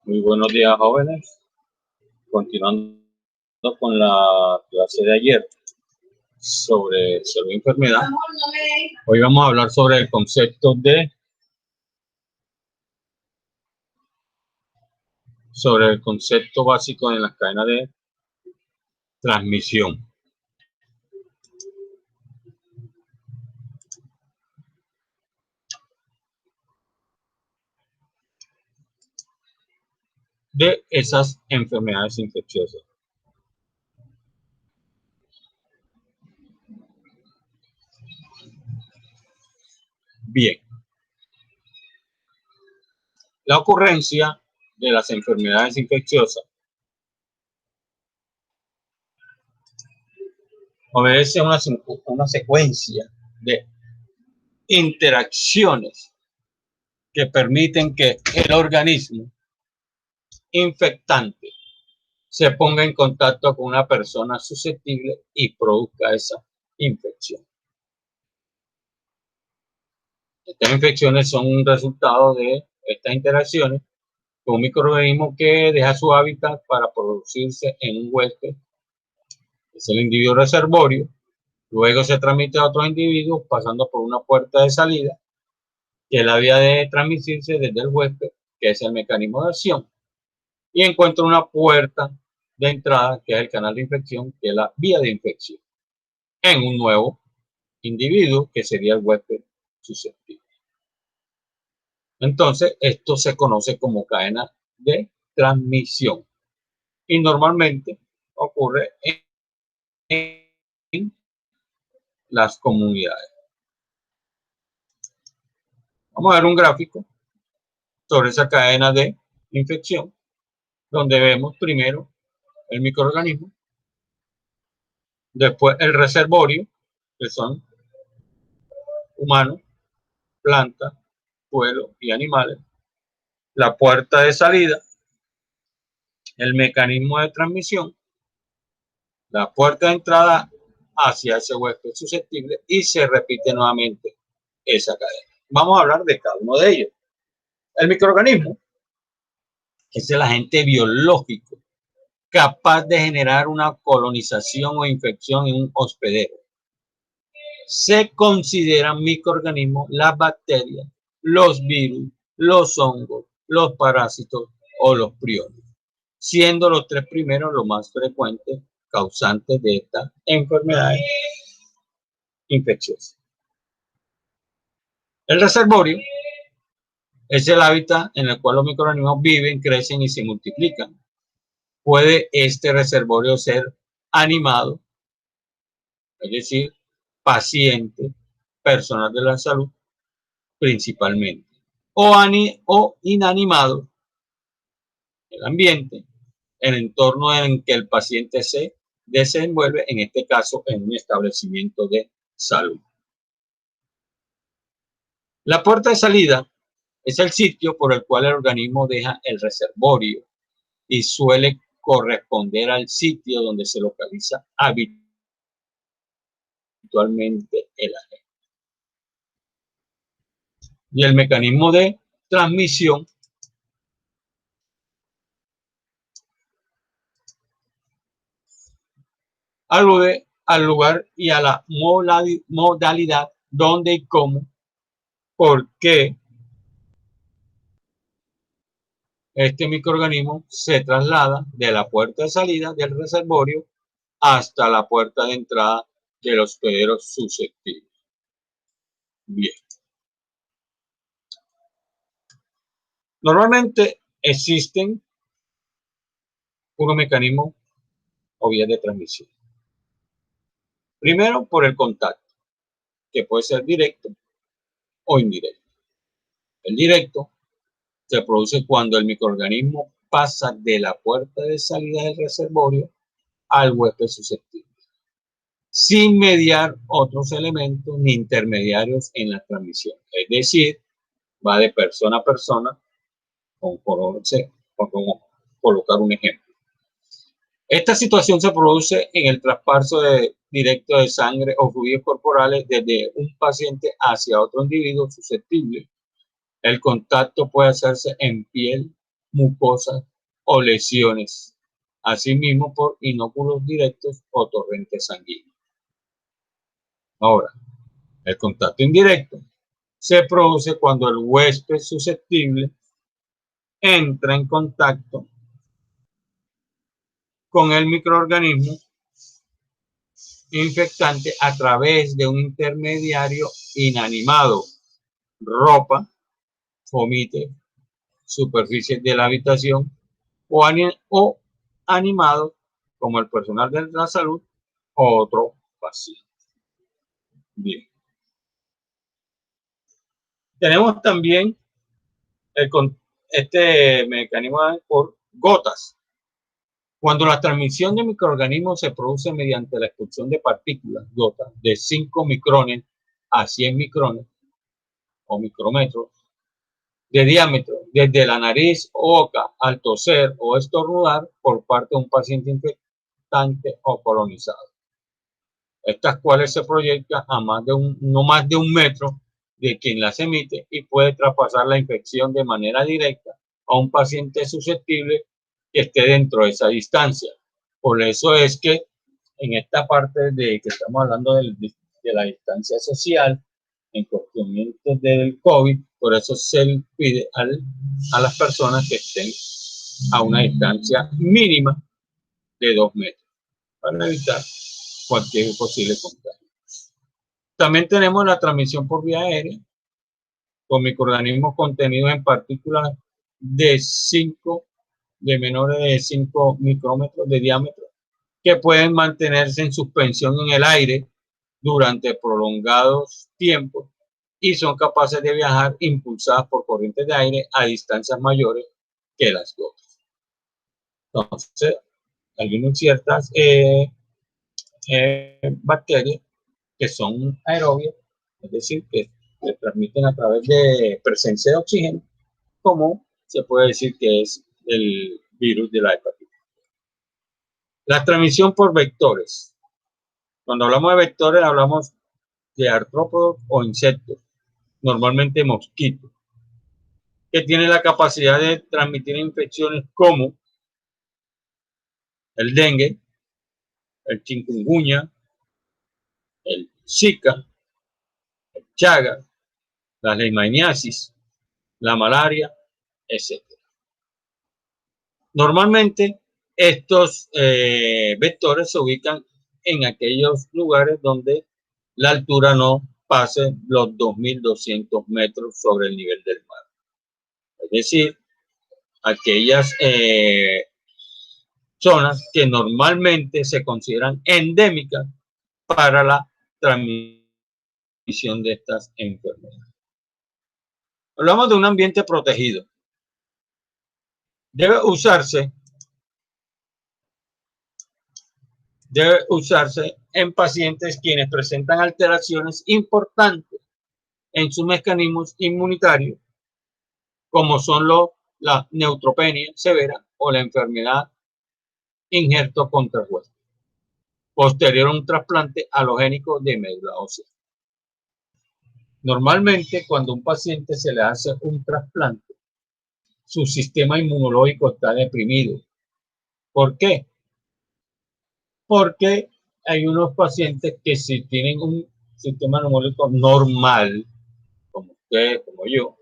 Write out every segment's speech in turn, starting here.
Muy buenos días, jóvenes. Continuando con la clase de ayer sobre salud y enfermedad, hoy vamos a hablar sobre el concepto sobre el concepto básico de las cadenas de transmisión. De esas enfermedades infecciosas. Bien. La ocurrencia de las enfermedades infecciosas obedece a una secuencia de interacciones que permiten que el organismo infectante se ponga en contacto con una persona susceptible y produzca esa infección. Estas infecciones son un resultado de estas interacciones con un microorganismo que deja su hábitat para producirse en un huésped, es el individuo reservorio, luego se transmite a otros individuos pasando por una puerta de salida, que es la vía de transmitirse desde el huésped, que es el mecanismo de acción, y encuentra una puerta de entrada, que es el canal de infección, que es la vía de infección, en un nuevo individuo, que sería el huésped susceptible. Entonces, esto se conoce como cadena de transmisión y normalmente ocurre en las comunidades. Vamos a ver un gráfico sobre esa cadena de infección, donde vemos primero el microorganismo, después el reservorio, que son humanos, plantas, suelo y animales, la puerta de salida, el mecanismo de transmisión, la puerta de entrada hacia ese huésped susceptible y se repite nuevamente esa cadena. Vamos a hablar de cada uno de ellos. El microorganismo es el agente biológico capaz de generar una colonización o infección en un hospedero. Se consideran microorganismos las bacterias, los virus, los hongos, los parásitos o los priones, siendo los tres primeros los más frecuentes causantes de estas enfermedades infecciosas. El reservorio es el hábitat en el cual los microorganismos viven, crecen y se multiplican. Puede este reservorio ser animado, es decir, paciente, personal de la salud principalmente, o inanimado, el ambiente, el entorno en que el paciente se desenvuelve, en este caso en un establecimiento de salud. La puerta de salida es el sitio por el cual el organismo deja el reservorio y suele corresponder al sitio donde se localiza habitualmente el agente. Y el mecanismo de transmisión alude al lugar y a la modalidad, dónde y cómo, por qué este microorganismo se traslada de la puerta de salida del reservorio hasta la puerta de entrada del hospedero susceptible. Bien. Normalmente existen unos mecanismos o vías de transmisión. Primero, por el contacto, que puede ser directo o indirecto. El directo se produce cuando el microorganismo pasa de la puerta de salida del reservorio al huésped susceptible, sin mediar otros elementos ni intermediarios en la transmisión. Es decir, va de persona a persona, por colocar un ejemplo. Esta situación se produce en el traspaso directo de sangre o fluidos corporales desde un paciente hacia otro individuo susceptible. El contacto puede hacerse en piel, mucosas o lesiones, asimismo por inóculos directos o torrentes sanguíneos. Ahora, el contacto indirecto se produce cuando el huésped susceptible entra en contacto con el microorganismo infectante a través de un intermediario inanimado, ropa, fomite, superficies de la habitación o animado como el personal de la salud o otro paciente. Bien. Tenemos también este mecanismo por gotas. Cuando la transmisión de microorganismos se produce mediante la expulsión de partículas, gotas, de 5 micrones a 100 micrones o micrómetros de diámetro, desde la nariz o boca al toser o estornudar por parte de un paciente infectante o colonizado. Estas cuales se proyectan a no más de 1 metro de quien las emite y puede traspasar la infección de manera directa a un paciente susceptible que esté dentro de esa distancia. Por eso es que en esta parte de que estamos hablando de la distancia social, en cuestionamientos del COVID, por eso se pide a las personas que estén a una distancia mínima de 2 metros para evitar cualquier posible contagio. También tenemos la transmisión por vía aérea con microorganismos contenidos en partículas de menores de 5 micrómetros de diámetro que pueden mantenerse en suspensión en el aire durante prolongados tiempos y son capaces de viajar impulsadas por corrientes de aire a distancias mayores que las gotas. Entonces, hay ciertas bacterias que son aerobias, es decir, que se transmiten a través de presencia de oxígeno, como se puede decir que es el virus de la hepatitis. La transmisión por vectores. Cuando hablamos de vectores, hablamos de artrópodos o insectos, normalmente mosquitos, que tienen la capacidad de transmitir infecciones como el dengue, el chikungunya, el zika, el chagas, la leishmaniasis, la malaria, etc. Normalmente estos vectores se ubican en aquellos lugares donde la altura no pase los 2.200 metros sobre el nivel del mar. Es decir, aquellas zonas que normalmente se consideran endémicas para la transmisión de estas enfermedades. Hablamos de un ambiente protegido. Debe usarse en pacientes quienes presentan alteraciones importantes en sus mecanismos inmunitarios, como son la neutropenia severa o la enfermedad injerto contra el hueso, posterior a un trasplante halogénico de médula ósea. Normalmente, cuando a un paciente se le hace un trasplante, su sistema inmunológico está deprimido. ¿Por qué? Porque hay unos pacientes que si tienen un sistema inmunológico normal, como usted, como yo,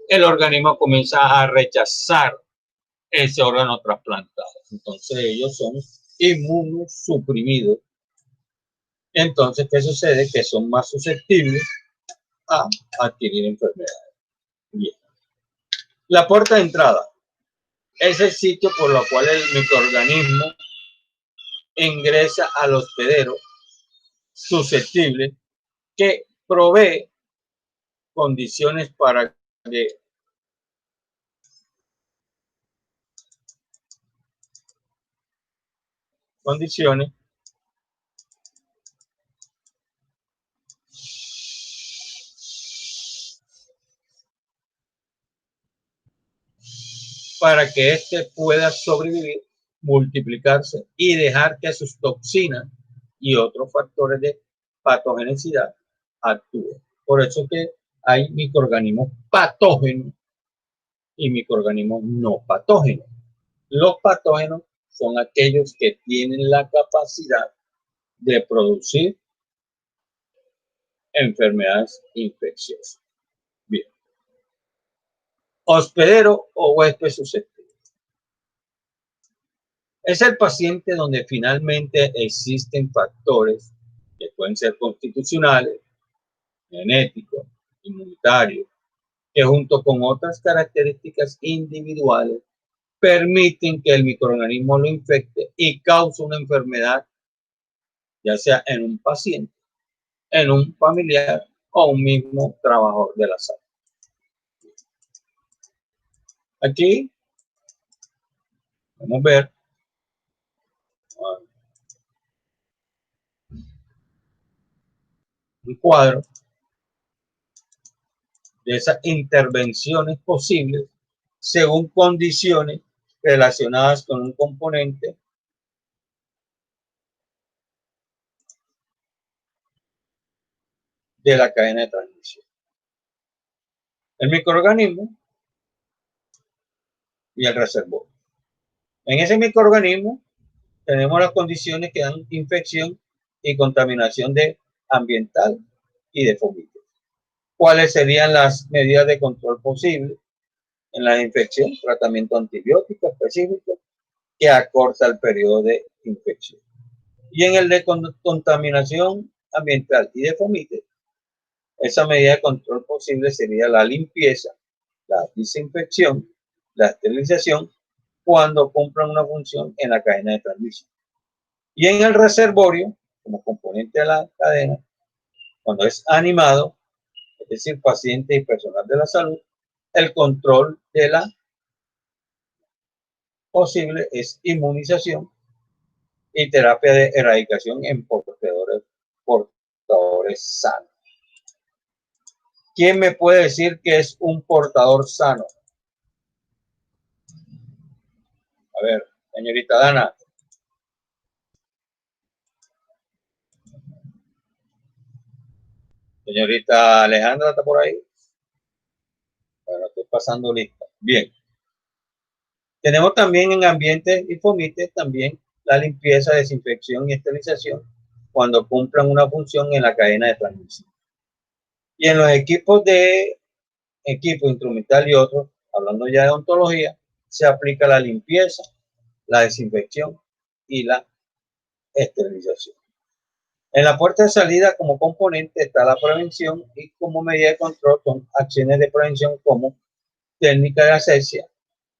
el organismo comienza a rechazar ese órgano trasplantado. Entonces ellos son inmunosuprimidos. Entonces, ¿qué sucede? Que son más susceptibles a adquirir enfermedades. Bien. La puerta de entrada es el sitio por lo cual el microorganismo ingresa al hospedero susceptible que provee condiciones para que éste pueda sobrevivir, multiplicarse y dejar que sus toxinas y otros factores de patogenicidad actúen. Por eso que hay microorganismos patógenos y microorganismos no patógenos. Los patógenos son aquellos que tienen la capacidad de producir enfermedades infecciosas. Bien. Hospedero o huésped susceptible. Es el paciente donde finalmente existen factores que pueden ser constitucionales, genéticos, inmunitarios, que junto con otras características individuales permiten que el microorganismo lo infecte y cause una enfermedad, ya sea en un paciente, en un familiar o un mismo trabajador de la salud. Aquí vamos a ver un cuadro de esas intervenciones posibles según condiciones relacionadas con un componente de la cadena de transmisión. El microorganismo y el reservorio. En ese microorganismo tenemos las condiciones que dan infección y contaminación ambiental y de fomento. ¿Cuáles serían las medidas de control posibles? En la infección, tratamiento antibiótico específico que acorta el periodo de infección. Y en el de contaminación ambiental y de fomento, esa medida de control posible sería la limpieza, la desinfección, la esterilización, cuando cumplan una función en la cadena de transmisión. Y en el reservorio, como componente de la cadena, cuando es animado, es decir, paciente y personal de la salud, el control de la posible es inmunización y terapia de erradicación en portadores sanos. ¿Quién me puede decir que es un portador sano? A ver, señorita Dana. Señorita Alejandra, ¿está por ahí? Bueno, estoy pasando lista. Bien. Tenemos también en ambientes y fomites también la limpieza, desinfección y esterilización cuando cumplan una función en la cadena de transmisión. Y en los equipo instrumental y otros, hablando ya de odontología, se aplica la limpieza, la desinfección y la esterilización. En la puerta de salida como componente está la prevención y como medida de control son acciones de prevención como técnica de asepsia,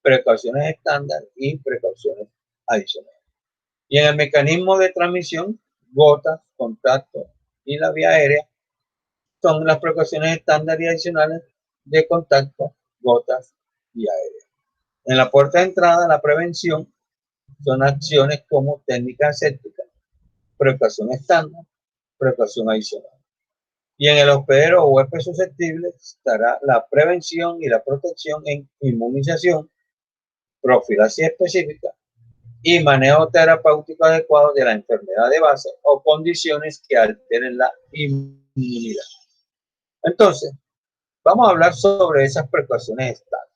precauciones estándar y precauciones adicionales. Y en el mecanismo de transmisión, gotas, contacto y la vía aérea son las precauciones estándar y adicionales de contacto, gotas y aérea. En la puerta de entrada, la prevención son acciones como técnica aséptica, precaución estándar, precaución adicional. Y en el hospedero o huésped susceptible estará la prevención y la protección en inmunización, profilaxis específica y manejo terapéutico adecuado de la enfermedad de base o condiciones que alteren la inmunidad. Entonces, vamos a hablar sobre esas precauciones estándar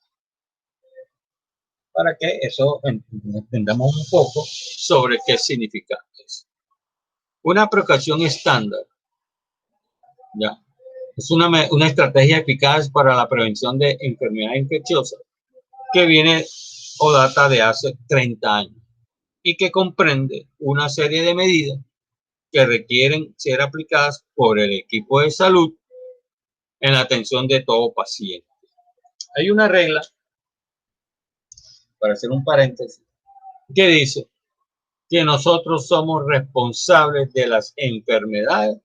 para que eso entendamos un poco sobre qué significa eso. Una precaución estándar, ¿ya? Es una estrategia eficaz para la prevención de enfermedades infecciosas que viene o data de hace 30 años y que comprende una serie de medidas que requieren ser aplicadas por el equipo de salud en la atención de todo paciente. Hay una regla, para hacer un paréntesis, que dice que nosotros somos responsables de las enfermedades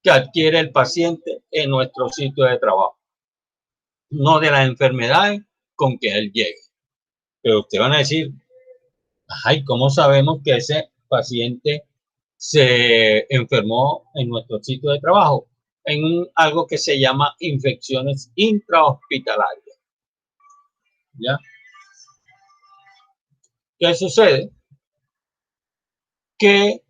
que adquiere el paciente en nuestro sitio de trabajo, no de las enfermedades con que él llegue. Pero ustedes van a decir, ay, ¿cómo sabemos que ese paciente se enfermó en nuestro sitio de trabajo? En algo que se llama infecciones intrahospitalarias. ¿Ya? ¿Qué sucede? Que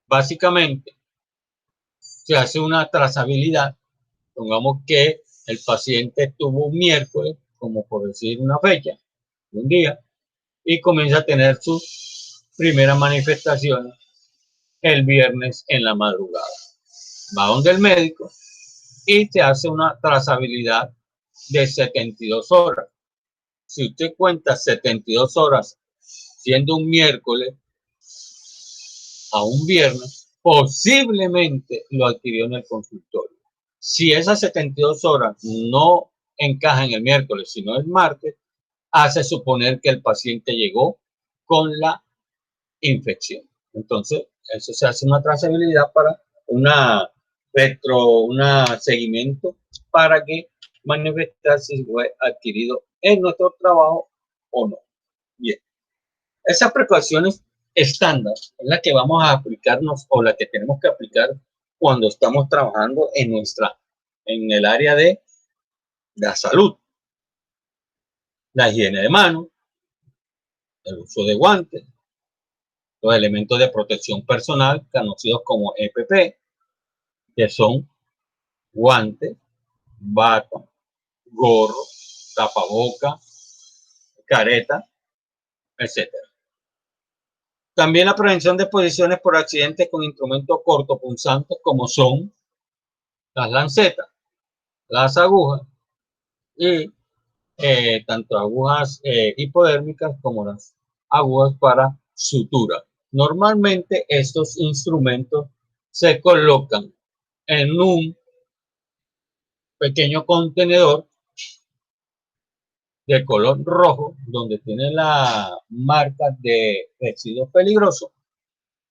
básicamente se hace una trazabilidad. Pongamos que el paciente estuvo un miércoles, como por decir una fecha, un día, y comienza a tener sus primeras manifestaciones el viernes en la madrugada. Va donde el médico y se hace una trazabilidad de 72 horas. Si usted cuenta 72 horas siendo un miércoles a un viernes, posiblemente lo adquirió en el consultorio. Si esas 72 horas no encajan el miércoles, sino el martes, hace suponer que el paciente llegó con la infección. Entonces, eso se hace una trazabilidad para una seguimiento para que manifestar si fue adquirido en nuestro trabajo o no. Bien, esas precauciones estándar es la que vamos a aplicarnos o la que tenemos que aplicar cuando estamos trabajando en el área de la salud. La higiene de manos, el uso de guantes, los elementos de protección personal, conocidos como EPP, que son guantes, bata, gorro, tapaboca, careta, etc. También la prevención de exposiciones por accidentes con instrumentos cortopunzantes como son las lancetas, las agujas y tanto agujas hipodérmicas como las agujas para sutura. Normalmente estos instrumentos se colocan en un pequeño contenedor de color rojo donde tiene la marca de residuos peligrosos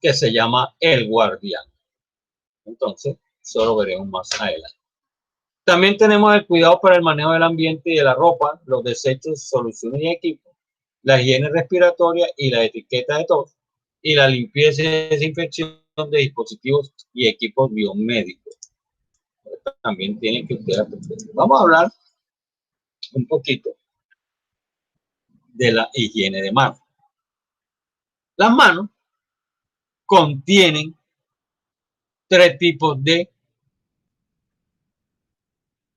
que se llama el guardián. Entonces, eso lo veremos más adelante. También tenemos el cuidado para el manejo del ambiente y de la ropa, los desechos, soluciones y equipos, la higiene respiratoria y la etiqueta de tos, y la limpieza y desinfección de dispositivos y equipos biomédicos. También tienen que ustedes aprender. Vamos a hablar un poquito de la higiene de manos. Las manos contienen tres tipos de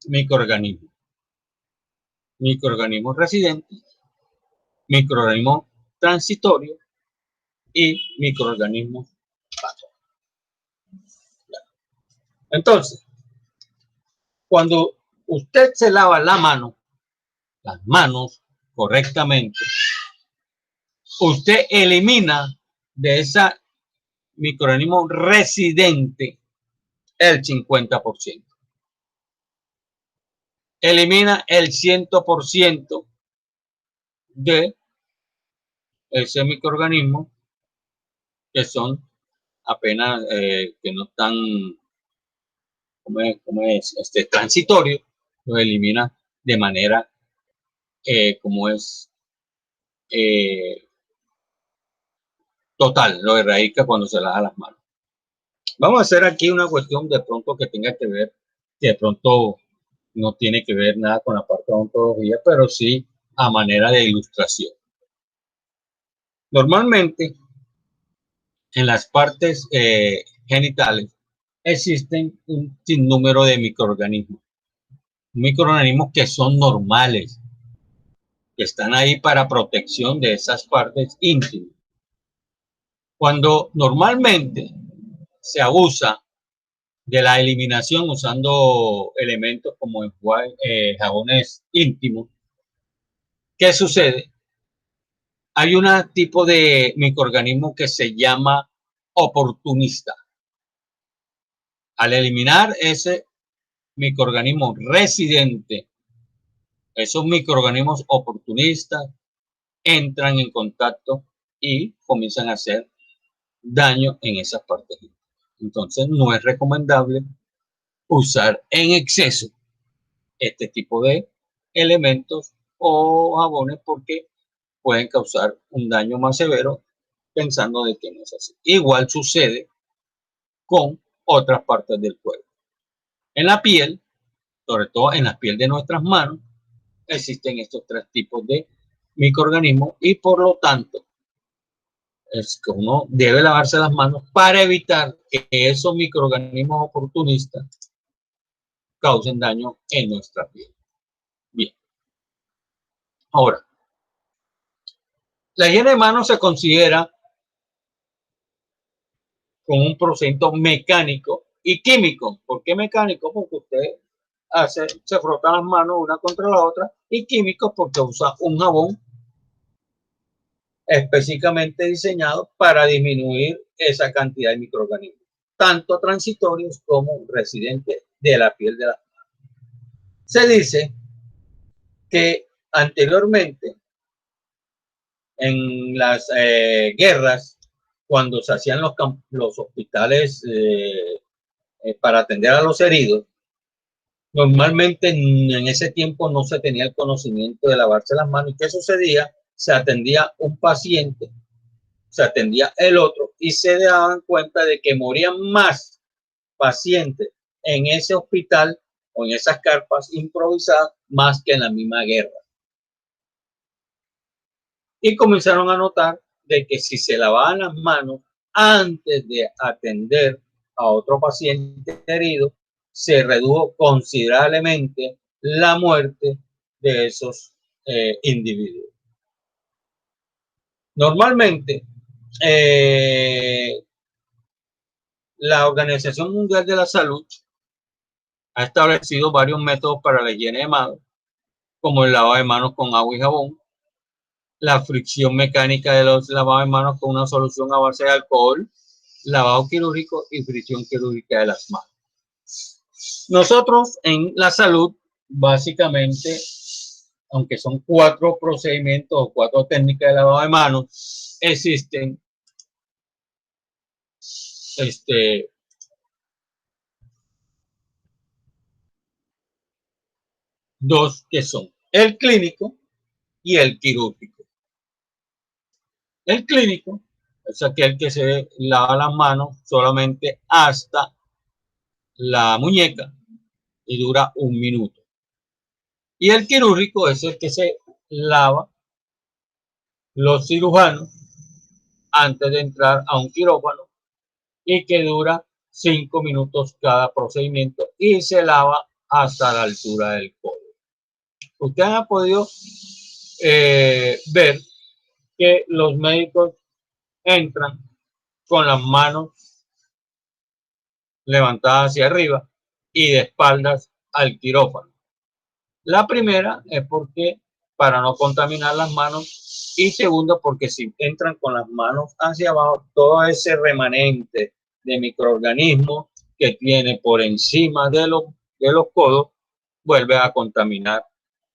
microorganismos. Microorganismos residentes, microorganismos transitorios y microorganismos patógenos. Entonces, cuando usted se lava las manos correctamente, usted elimina de ese microorganismo residente el 50%. Elimina el 100% de ese microorganismo que son apenas que no están transitorio, lo elimina de manera total, lo erradica cuando se lava las manos. Vamos a hacer aquí una cuestión de pronto que tenga que ver, que de pronto no tiene que ver nada con la parte de odontología, pero sí a manera de ilustración. Normalmente, en las partes genitales existen un sinnúmero de microorganismos. Microorganismos que son normales, que están ahí para protección de esas partes íntimas. Cuando normalmente se abusa de la eliminación usando elementos como jabones íntimos, ¿qué sucede? Hay un tipo de microorganismo que se llama oportunista. Al eliminar ese microorganismo residente, esos microorganismos oportunistas entran en contacto y comienzan a hacer daño en esas partes. Entonces no es recomendable usar en exceso este tipo de elementos o jabones porque pueden causar un daño más severo pensando de que no es así. Igual sucede con otras partes del cuerpo. En la piel, sobre todo en la piel de nuestras manos, existen estos tres tipos de microorganismos y por lo tanto es que uno debe lavarse las manos para evitar que esos microorganismos oportunistas causen daño en nuestra piel. Bien. Ahora, la higiene de manos se considera con un procedimiento mecánico y químico. ¿Por qué mecánico? Porque usted se frota las manos una contra la otra, y químico porque usa un jabón específicamente diseñado para disminuir esa cantidad de microorganismos, tanto transitorios como residentes de la piel de las manos. Se dice que anteriormente, en las guerras, cuando se hacían los hospitales para atender a los heridos, normalmente en ese tiempo no se tenía el conocimiento de lavarse las manos. ¿Y qué sucedía? Se atendía un paciente, se atendía el otro, y se daban cuenta de que morían más pacientes en ese hospital o en esas carpas improvisadas más que en la misma guerra. Y comenzaron a notar de que si se lavaban las manos antes de atender a otro paciente herido, se redujo considerablemente la muerte de esos individuos. Normalmente, la Organización Mundial de la Salud ha establecido varios métodos para la higiene de manos, como el lavado de manos con agua y jabón, la fricción mecánica de los lavados de manos con una solución a base de alcohol, lavado quirúrgico y fricción quirúrgica de las manos. Nosotros en la salud, básicamente, aunque son 4 procedimientos o 4 técnicas de lavado de manos, existen dos, que son el clínico y el quirúrgico. El clínico es aquel que se lava las manos solamente hasta la muñeca y dura 1 minuto. Y el quirúrgico es el que se lava los cirujanos antes de entrar a un quirófano, y que dura 5 minutos cada procedimiento, y se lava hasta la altura del codo. Ustedes han podido ver que los médicos entran con las manos levantadas hacia arriba y de espaldas al quirófano. La primera es porque para no contaminar las manos, y segundo porque si entran con las manos hacia abajo, todo ese remanente de microorganismos que tiene por encima de los codos vuelve a contaminar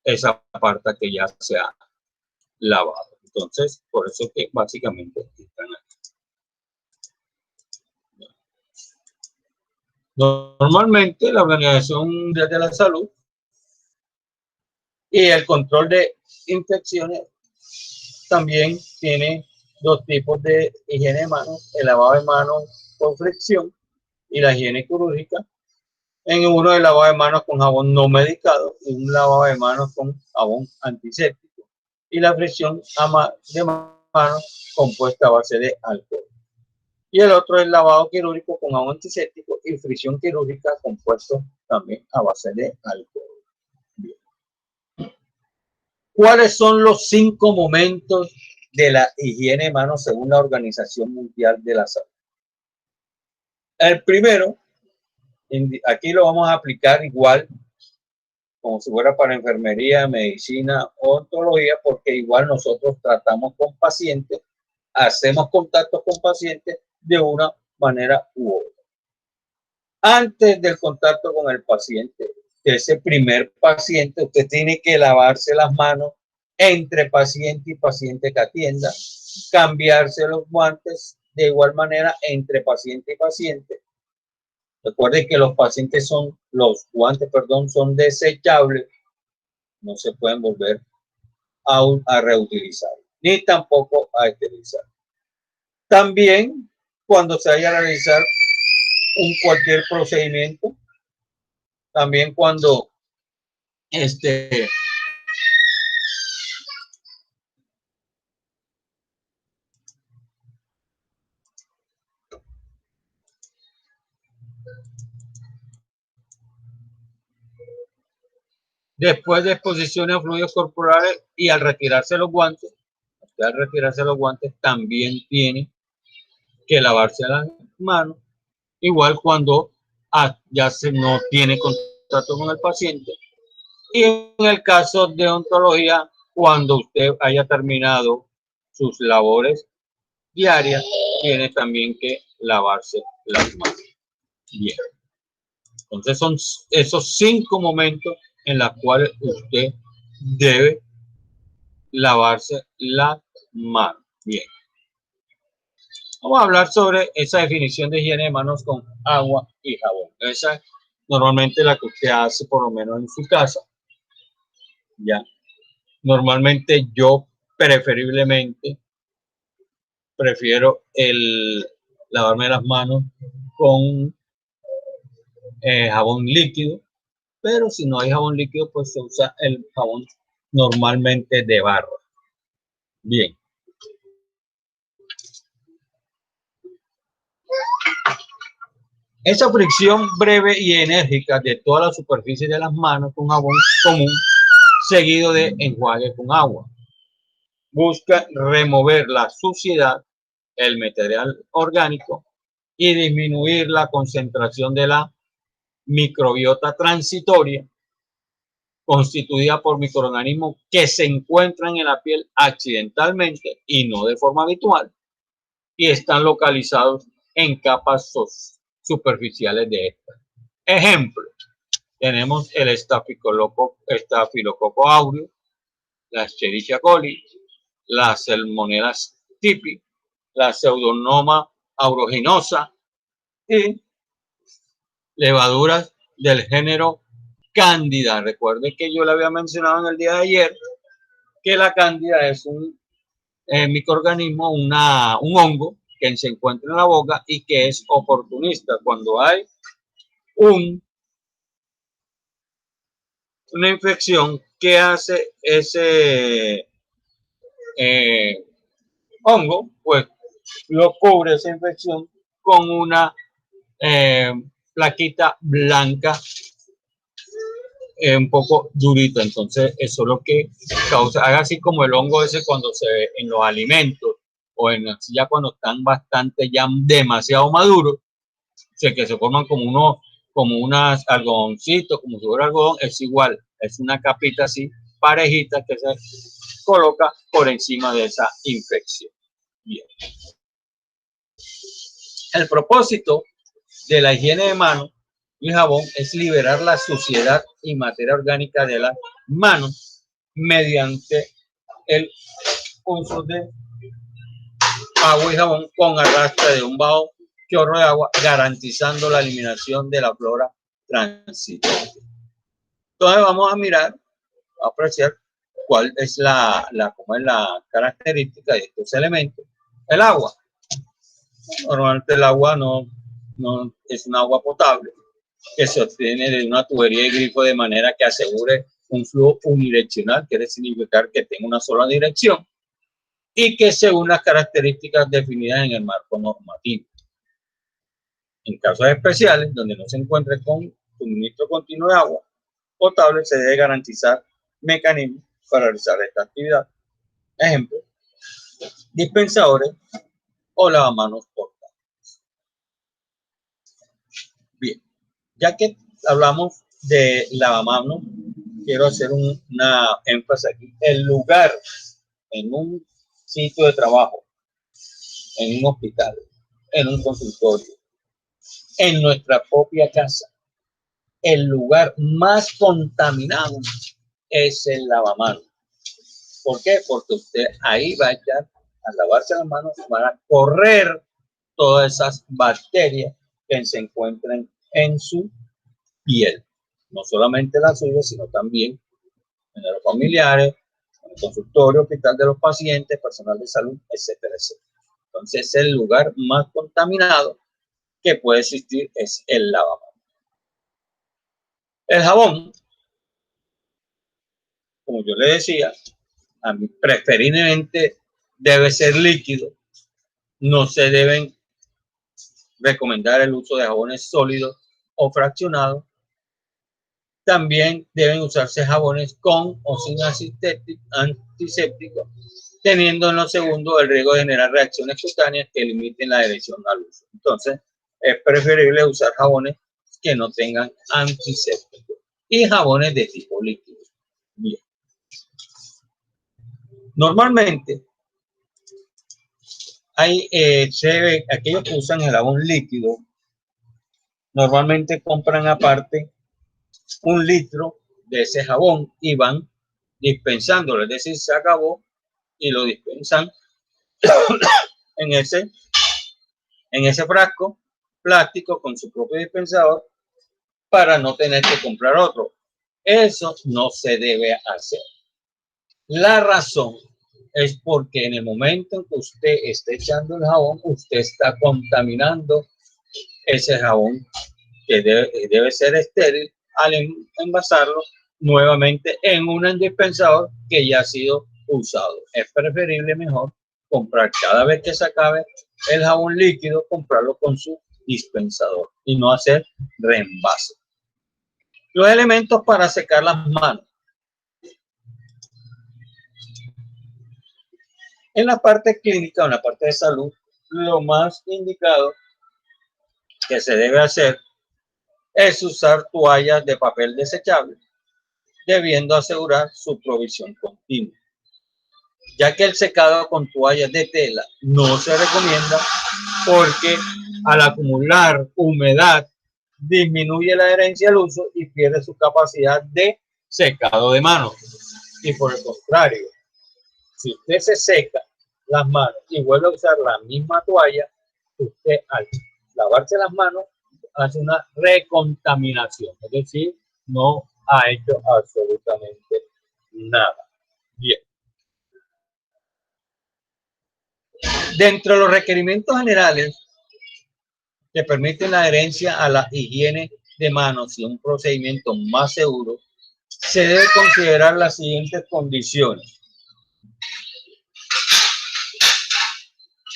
esa parte que ya se ha lavado. Entonces, por eso que básicamente están aquí. Normalmente la Organización Mundial de la Salud y el control de infecciones también tiene 2 tipos de higiene de manos: el lavado de manos con fricción y la higiene quirúrgica. En uno, el lavado de manos con jabón no medicado, y un lavado de manos con jabón antiséptico, y la fricción de manos compuesta a base de alcohol. Y el otro es el lavado quirúrgico con jabón antiséptico y fricción quirúrgica compuesto también a base de alcohol. Bien. ¿Cuáles son los 5 momentos de la higiene de manos según la Organización Mundial de la Salud? El primero, aquí lo vamos a aplicar igual como si fuera para enfermería, medicina, odontología, porque igual nosotros tratamos con pacientes, hacemos contacto con pacientes de una manera u otra. Antes del contacto con el paciente, ese primer paciente, usted tiene que lavarse las manos entre paciente y paciente que atienda, cambiarse los guantes de igual manera entre paciente y paciente. Recuerden que los guantes son desechables, no se pueden volver a reutilizar, ni tampoco a esterilizar. También, cuando se vaya a realizar cualquier procedimiento, también cuando Después de exposiciones a fluidos corporales y al retirarse los guantes, también tiene que lavarse las manos, igual cuando ya se no tiene contacto con el paciente. Y en el caso de odontología, cuando usted haya terminado sus labores diarias, tiene también que lavarse las manos. Bien. Entonces son esos 5 momentos en los cuales usted debe lavarse las manos. Bien. Vamos a hablar sobre esa definición de higiene de manos con agua y jabón. Esa es normalmente la que usted hace por lo menos en su casa. Ya. Normalmente yo preferiblemente prefiero lavarme las manos con jabón líquido, pero si no hay jabón líquido, pues se usa el jabón normalmente de barra. Bien. Esa fricción breve y enérgica de toda la superficie de las manos con jabón común, seguido de enjuague con agua, busca remover la suciedad, el material orgánico y disminuir la concentración de la microbiota transitoria constituida por microorganismos que se encuentran en la piel accidentalmente y no de forma habitual y están localizados en capas superficiales de esta. Ejemplo, tenemos el estafilococo aureus, la Escherichia coli, la Salmonella typhi, la Pseudomonas aeruginosa y levaduras del género Cándida. Recuerden que yo le había mencionado en el día de ayer que la Cándida es un microorganismo, un hongo que se encuentra en la boca y que es oportunista. Cuando hay una infección, ¿qué hace ese hongo? Pues lo cubre esa infección con una plaquita blanca un poco durita. Entonces eso es lo que causa, haga así como el hongo ese cuando se ve en los alimentos o ya cuando están bastante, ya demasiado maduros, que se forman como unas algodoncitos, como si fuera algodón. Es igual, es una capita así parejita que se coloca por encima de esa infección. Bien. El propósito de la higiene de manos y jabón es liberar la suciedad y materia orgánica de las manos mediante el uso de agua y jabón con arrastre de un bajo chorro de agua, garantizando la eliminación de la flora transitoria. Entonces vamos a mirar, a apreciar cuál es cómo es la característica de estos elementos. El agua. Normalmente el agua no es un agua potable que se obtiene de una tubería de grifo de manera que asegure un flujo unidireccional, quiere significar que tenga una sola dirección y que según las características definidas en el marco normativo. En casos especiales, donde no se encuentre con suministro continuo de agua potable, se debe garantizar mecanismos para realizar esta actividad. Ejemplo, dispensadores o lavamanos portátiles. Bien, ya que hablamos de lavamanos, quiero hacer una énfasis aquí. El lugar en un sitio de trabajo, en un hospital, en un consultorio, en nuestra propia casa, el lugar más contaminado es el lavamanos. ¿Por qué? Porque usted ahí va a echar, al lavarse las manos, van a correr todas esas bacterias que se encuentran en su piel. No solamente la suya, sino también en los familiares, en el consultorio, hospital de los pacientes, personal de salud, etcétera, etcétera. Entonces, el lugar más contaminado que puede existir es el lavamanos. El jabón, como yo le decía, a mí preferiblemente debe ser líquido. No se deben recomendar el uso de jabones sólidos o fraccionados, También deben usarse jabones con o sin antiséptico, teniendo en lo segundo el riesgo de generar reacciones cutáneas que limiten la adhesión al uso. Entonces, es preferible usar jabones que no tengan antiséptico y jabones de tipo líquido. Bien. Normalmente, hay aquellos que usan el jabón líquido, normalmente compran aparte 1 litro de ese jabón y van dispensándolo, es decir, se acabó y lo dispensan en ese frasco plástico con su propio dispensador para no tener que comprar otro. Eso no se debe hacer. La razón es porque en el momento en que usted esté echando el jabón, usted está contaminando ese jabón que debe ser estéril al envasarlo nuevamente en un dispensador que ya ha sido usado. Es preferible mejor comprar cada vez que se acabe el jabón líquido, comprarlo con su dispensador y no hacer reembases. Los elementos para secar las manos. En la parte clínica, en la parte de salud, lo más indicado que se debe hacer es usar toallas de papel desechable, debiendo asegurar su provisión continua, ya que el secado con toallas de tela no se recomienda porque al acumular humedad disminuye la adherencia al uso y pierde su capacidad de secado de manos. Y por el contrario, si usted se seca las manos y vuelve a usar la misma toalla, usted al lavarse las manos hace una recontaminación, es decir, no ha hecho absolutamente nada. Bien. Dentro de los requerimientos generales que permiten la adherencia a la higiene de manos y un procedimiento más seguro, se debe considerar las siguientes condiciones.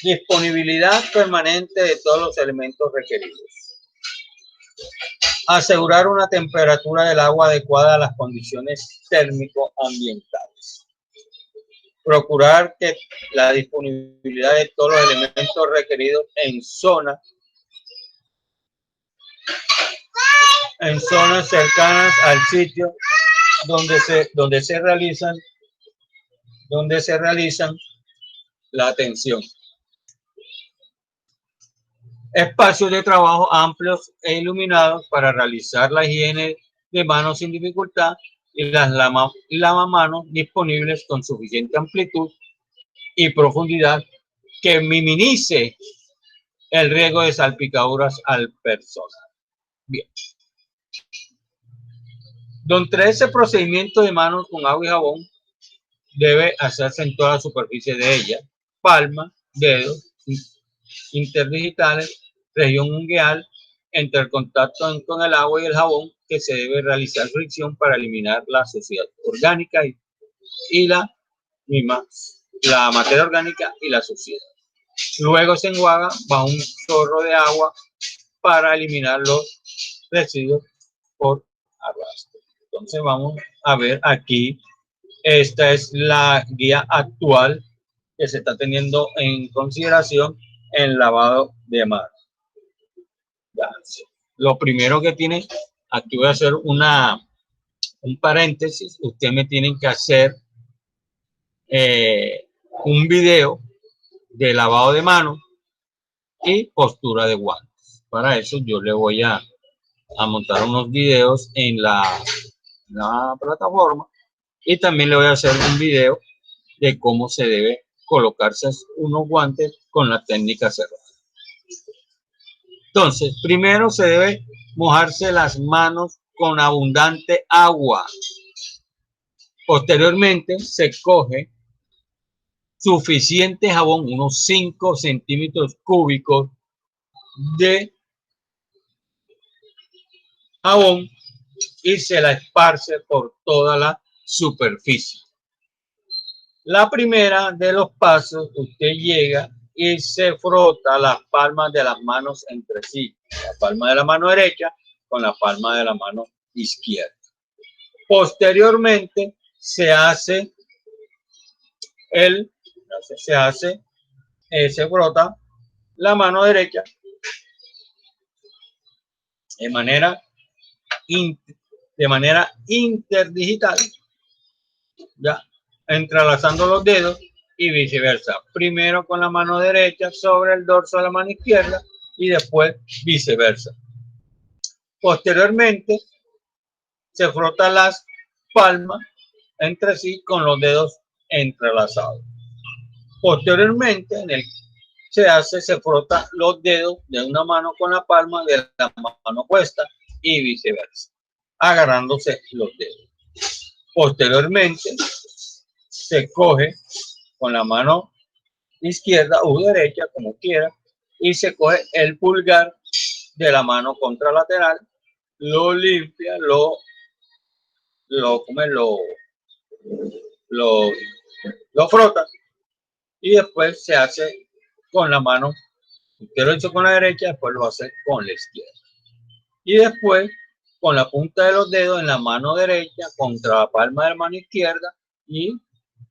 Disponibilidad permanente de todos los elementos requeridos. Asegurar una temperatura del agua adecuada a las condiciones térmico-ambientales. Procurar que la disponibilidad de todos los elementos requeridos en zonas cercanas al sitio donde se realizan la atención. Espacios de trabajo amplios e iluminados para realizar la higiene de manos sin dificultad y las lavamanos disponibles con suficiente amplitud y profundidad que minimice el riesgo de salpicaduras al personal. Bien. Durante ese procedimiento de manos con agua y jabón debe hacerse en toda la superficie de ella: palma, dedos, interdigitales, región ungueal, entre el contacto con el agua y el jabón, que se debe realizar fricción para eliminar la suciedad orgánica y la materia orgánica y la suciedad. Luego se enjuaga bajo un chorro de agua para eliminar los residuos por arrastre. Entonces vamos a ver aquí, esta es la guía actual que se está teniendo en consideración en lavado de manos. Lo primero que tiene, aquí voy a hacer un paréntesis, ustedes me tienen que hacer un video de lavado de manos y postura de guantes. Para eso yo le voy a montar unos videos en la plataforma y también le voy a hacer un video de cómo se debe colocarse unos guantes con la técnica cerrada. Entonces, primero se debe mojarse las manos con abundante agua. Posteriormente se coge suficiente jabón, unos 5 centímetros cúbicos de jabón, y se la esparce por toda la superficie. La primera de los pasos, usted llega y se frota las palmas de las manos entre sí, la palma de la mano derecha con la palma de la mano izquierda. Posteriormente se frota la mano derecha de manera interdigital, ya, entrelazando los dedos y viceversa. Primero con la mano derecha sobre el dorso de la mano izquierda y después viceversa. Posteriormente se frota las palmas entre sí con los dedos entrelazados. Posteriormente se frota los dedos de una mano con la palma de la mano opuesta y viceversa, agarrándose los dedos. Posteriormente se coge con la mano izquierda o derecha, como quiera, y se coge el pulgar de la mano contralateral, lo limpia, lo frota y después se hace con la mano. Usted lo hizo con la derecha, después lo hace con la izquierda. Y después con la punta de los dedos en la mano derecha contra la palma de la mano izquierda y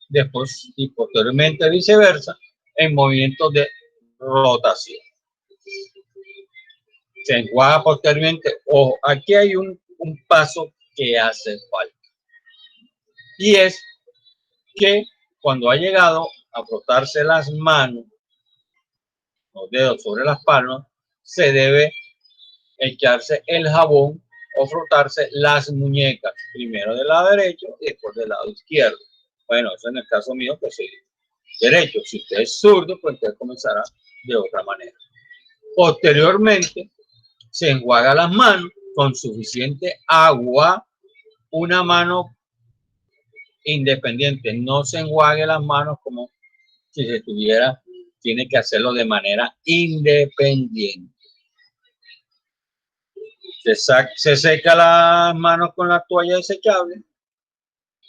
después y posteriormente viceversa en movimientos de rotación. Se enjuaga posteriormente. Ojo, aquí hay un paso que hace falta. Y es que cuando ha llegado a frotarse las manos, los dedos sobre las palmas, se debe echarse el jabón o frotarse las muñecas, primero del lado derecho y después del lado izquierdo. Bueno, eso en el caso mío que soy derecho. Si usted es zurdo, pues usted comenzará de otra manera. Posteriormente, se enjuaga las manos con suficiente agua, una mano independiente. No se enjuague las manos como si se tuviera, tiene que hacerlo de manera independiente. Se seca las manos con la toalla desechable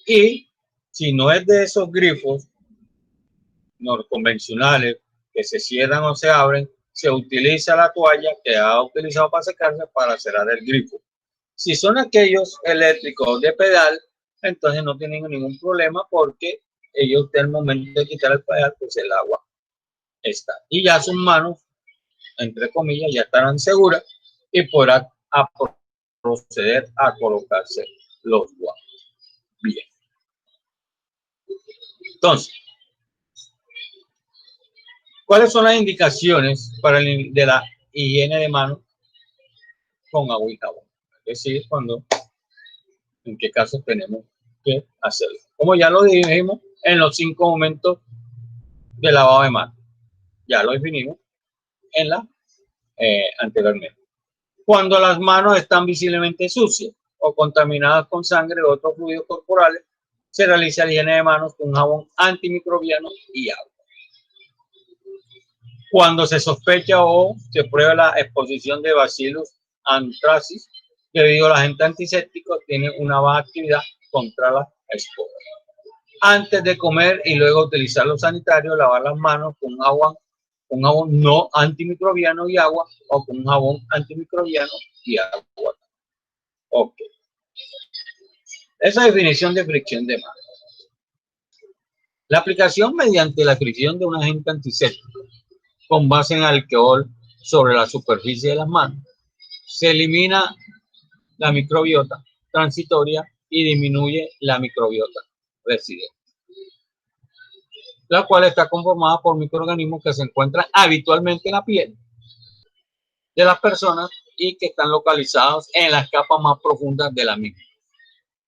y si no es de esos grifos no convencionales que se cierran o se abren, se utiliza la toalla que ha utilizado para secarse para cerrar el grifo. Si son aquellos eléctricos de pedal, entonces no tienen ningún problema porque ellos usted al momento de quitar el pedal, pues el agua está. Y ya sus manos, entre comillas, ya estarán seguras y podrá proceder a colocarse los guantes. Bien. Entonces, ¿cuáles son las indicaciones para de la higiene de manos con agua y jabón? Es decir, en qué casos tenemos que hacerlo. Como ya lo dijimos en los 5 momentos de lavado de manos. Ya lo definimos en anteriormente. Cuando las manos están visiblemente sucias o contaminadas con sangre o otros fluidos corporales, se realiza la higiene de manos con jabón antimicrobiano y agua. Cuando se sospecha o se prueba la exposición de Bacillus anthracis debido al agente antiséptico, tiene una baja actividad contra la esporas. Antes de comer y luego utilizar los sanitarios, lavar las manos con un jabón no antimicrobiano y agua o con un jabón antimicrobiano y agua. Ok. Esa definición de fricción de manos. La aplicación mediante la fricción de un agente antiséptico con base en alcohol sobre la superficie de las manos se elimina la microbiota transitoria y disminuye la microbiota residente, la cual está conformada por microorganismos que se encuentran habitualmente en la piel de las personas y que están localizados en las capas más profundas de la misma,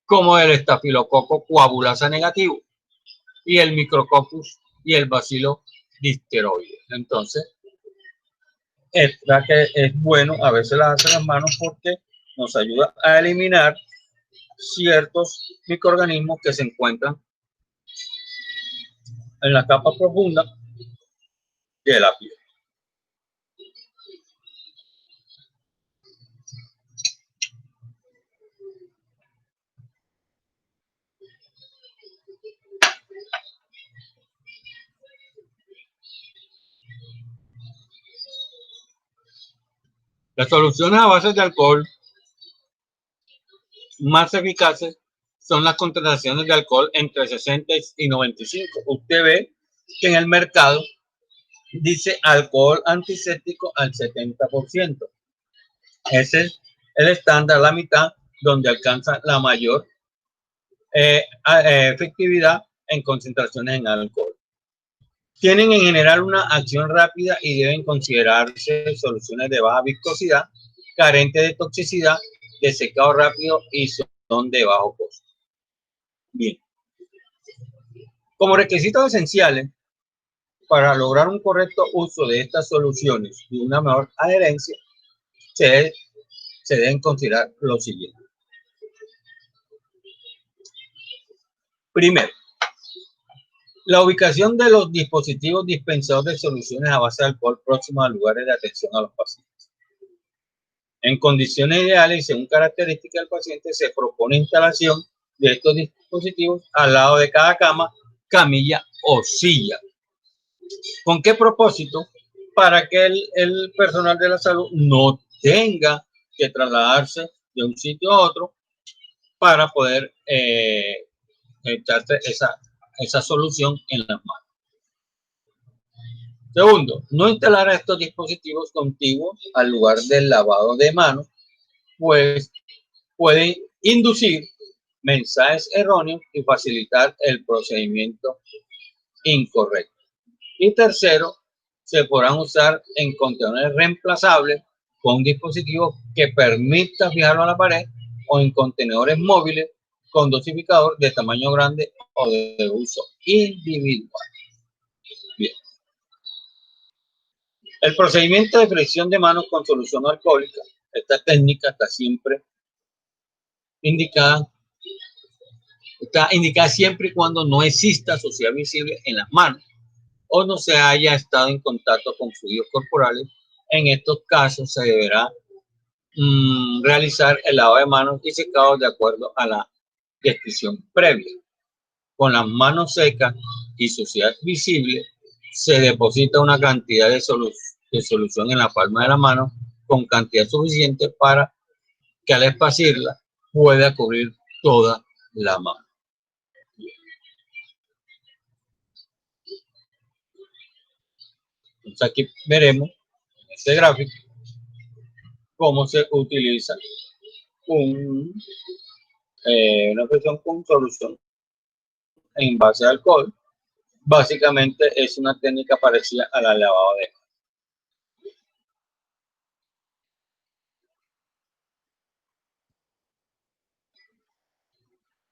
como el estafilococo coagulasa negativo y el micrococcus y el bacilo difteroides. Entonces, es bueno a veces lavarse las manos porque nos ayuda a eliminar ciertos microorganismos que se encuentran en la capa profunda de la piel. Las soluciones a base de alcohol más eficaces son las concentraciones de alcohol entre 60 y 95. Usted ve que en el mercado dice alcohol antiséptico al 70%. Ese es el estándar, la mitad, donde alcanza la mayor efectividad en concentraciones en alcohol. Tienen en general una acción rápida y deben considerarse soluciones de baja viscosidad, carentes de toxicidad, de secado rápido y son de bajo costo. Bien. Como requisitos esenciales para lograr un correcto uso de estas soluciones y una mejor adherencia, se deben considerar lo siguiente. Primero, la ubicación de los dispositivos dispensadores de soluciones a base de alcohol próximos a lugares de atención a los pacientes. En condiciones ideales y según características del paciente, se propone instalación de estos dispositivos al lado de cada cama, camilla o silla. ¿Con qué propósito? Para que el personal de la salud no tenga que trasladarse de un sitio a otro para poder echarse esa solución en las manos. Segundo, no instalar estos dispositivos contiguos al lugar del lavado de manos, pues pueden inducir mensajes erróneos y facilitar el procedimiento incorrecto. Y tercero, se podrán usar en contenedores reemplazables con un dispositivo que permita fijarlo a la pared o en contenedores móviles con dosificador de tamaño grande o de uso individual. Bien. El procedimiento de fricción de manos con solución alcohólica, esta técnica está indicada siempre y cuando no exista suciedad visible en las manos o no se haya estado en contacto con fluidos corporales. En estos casos se deberá realizar el lavado de manos y secado de acuerdo a la descripción previa. Con las manos secas y suciedad visible, se deposita una cantidad de solución en la palma de la mano con cantidad suficiente para que al esparcirla pueda cubrir toda la mano. Entonces aquí veremos en este gráfico cómo se utiliza una presión con solución en base de alcohol. Básicamente es una técnica parecida a la lavado de manos.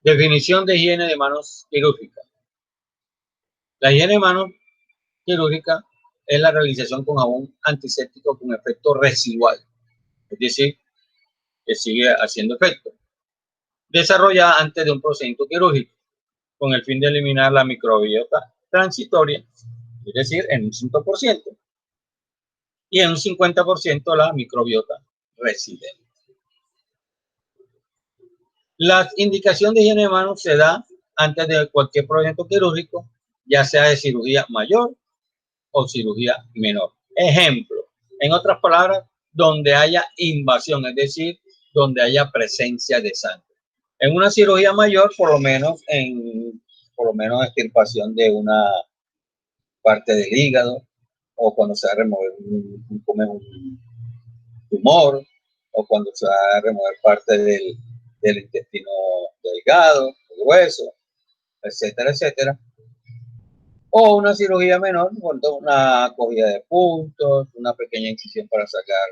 Definición de higiene de manos quirúrgica. La higiene de manos quirúrgica es la realización con jabón antiséptico con efecto residual, es decir, que sigue haciendo efecto, desarrollada antes de un procedimiento quirúrgico, con el fin de eliminar la microbiota transitoria, es decir, en un 5%, y en un 50% la microbiota residente. La indicación de higiene de manos se da antes de cualquier procedimiento quirúrgico, ya sea de cirugía mayor o cirugía menor. Ejemplo, en otras palabras, donde haya invasión, es decir, donde haya presencia de sangre. En una cirugía mayor, por lo menos extirpación de una parte del hígado, o cuando se va a remover un tumor, o cuando se va a remover parte del intestino delgado, grueso, etcétera, etcétera. O una cirugía menor, con una cogida de puntos, una pequeña incisión para sacar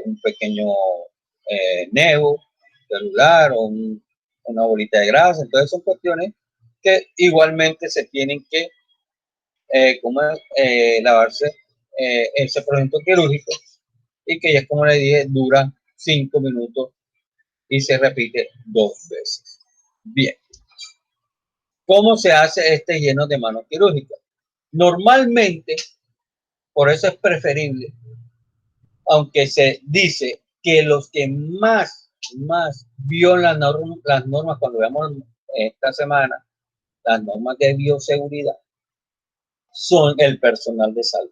un pequeño nevo celular o una bolita de grasa. Entonces son cuestiones que igualmente se tienen que lavarse ese procedimiento quirúrgico, y que ya, como le dije, dura 5 minutos y se repite 2 veces. Bien. ¿Cómo se hace este higiene de manos quirúrgica? Normalmente, por eso es preferible, aunque se dice que los que más violan las normas, cuando veamos esta semana, las normas de bioseguridad, son el personal de salud.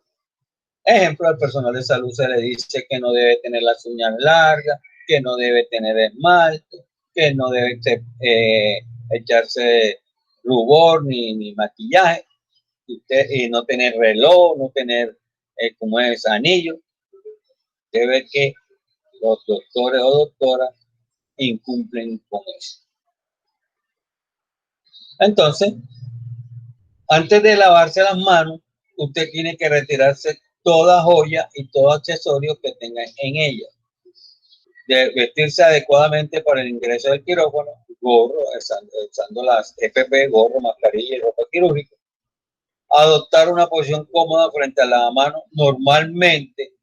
Ejemplo, al personal de salud se le dice que no debe tener las uñas largas, que no debe tener esmalte, que no debe echarse rubor ni maquillaje, y no tener reloj, no tener, como es, anillo. Debe que los doctores o doctoras incumplen con eso. Entonces, antes de lavarse las manos, usted tiene que retirarse toda joya y todo accesorio que tenga en ella. De vestirse adecuadamente para el ingreso del quirófano, gorro, usando las FP, gorro, mascarilla y ropa quirúrgica. Adoptar una posición cómoda frente al lavamanos. Normalmente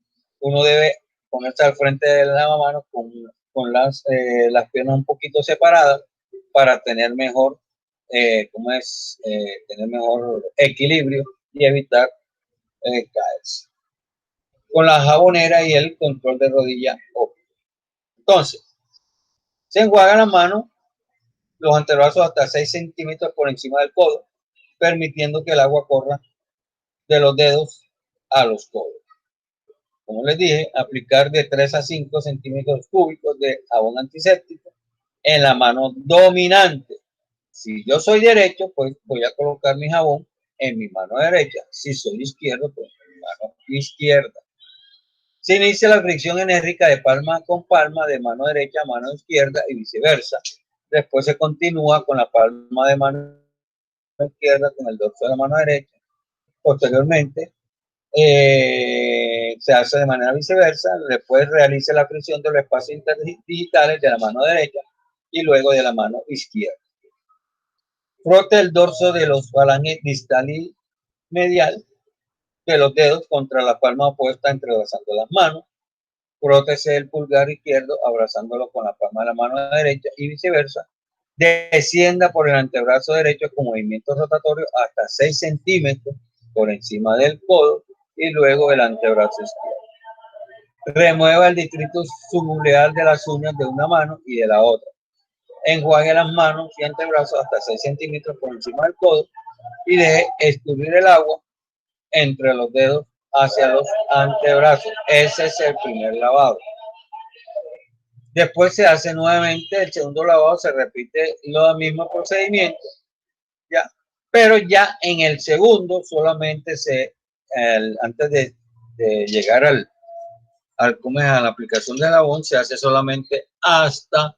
uno debe ponerse al frente del lavamanos con las piernas un poquito separadas para tener mejor, tener mejor equilibrio y evitar caerse. Con la jabonera y el control de rodilla. Entonces, se enjuagan las manos, los antebrazos hasta 6 centímetros por encima del codo, permitiendo que el agua corra de los dedos a los codos. Como les dije, aplicar de 3 a 5 centímetros cúbicos de jabón antiséptico en la mano dominante. Si yo soy derecho, pues voy a colocar mi jabón en mi mano derecha. Si soy izquierdo, pues en mi mano izquierda. Se inicia la fricción enérgica de palma con palma, de mano derecha a mano izquierda y viceversa. Después se continúa con la palma de mano izquierda con el dorso de la mano derecha. Posteriormente, se hace de manera viceversa. Después realiza la fricción de los espacios interdigitales de la mano derecha y luego de la mano izquierda. Frote el dorso de los falanges distal y medial de los dedos contra la palma opuesta entrelazando las manos. Frótese el pulgar izquierdo abrazándolo con la palma de la mano derecha y viceversa. Descienda por el antebrazo derecho con movimiento rotatorio hasta 6 centímetros por encima del codo y luego el antebrazo izquierdo. Remueva el distrito subnuclear de las uñas de una mano y de la otra. Enjuague las manos y antebrazos hasta 6 centímetros por encima del codo y deje escurrir el agua entre los dedos hacia los antebrazos. Ese es el primer lavado. Después se hace nuevamente el segundo lavado, se repite lo mismo procedimiento, ya, pero ya en el segundo solamente antes de llegar a la aplicación del jabón, se hace solamente hasta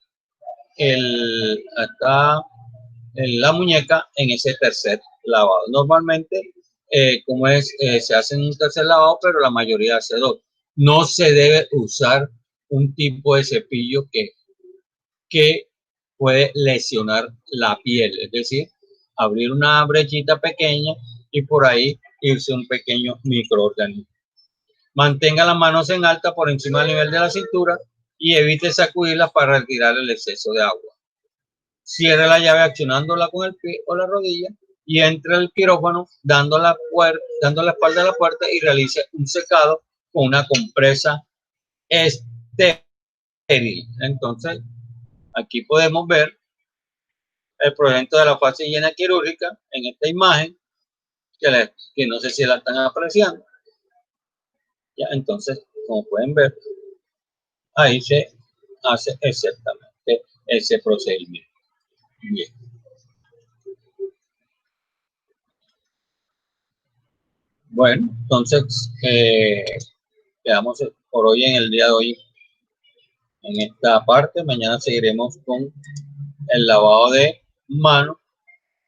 la muñeca en ese tercer lavado. Normalmente, se hace un tercer lavado, pero la mayoría hace dos. No se debe usar un tipo de cepillo que puede lesionar la piel, es decir, abrir una brechita pequeña y por ahí irse un pequeño microorganismo. Mantenga las manos en alta por encima del nivel de la cintura y evite sacudirlas para retirar el exceso de agua. Cierre la llave accionándola con el pie o la rodilla y entre al quirófano dando la espalda a la puerta y realice un secado con una compresa estéril. Entonces, aquí podemos ver el proyecto de la fase higiene quirúrgica en esta imagen, que no sé si la están apreciando. Ya, entonces, como pueden ver, ahí se hace exactamente ese procedimiento. Bien. Bueno, entonces, quedamos por hoy en el día de hoy en esta parte. Mañana seguiremos con el lavado de manos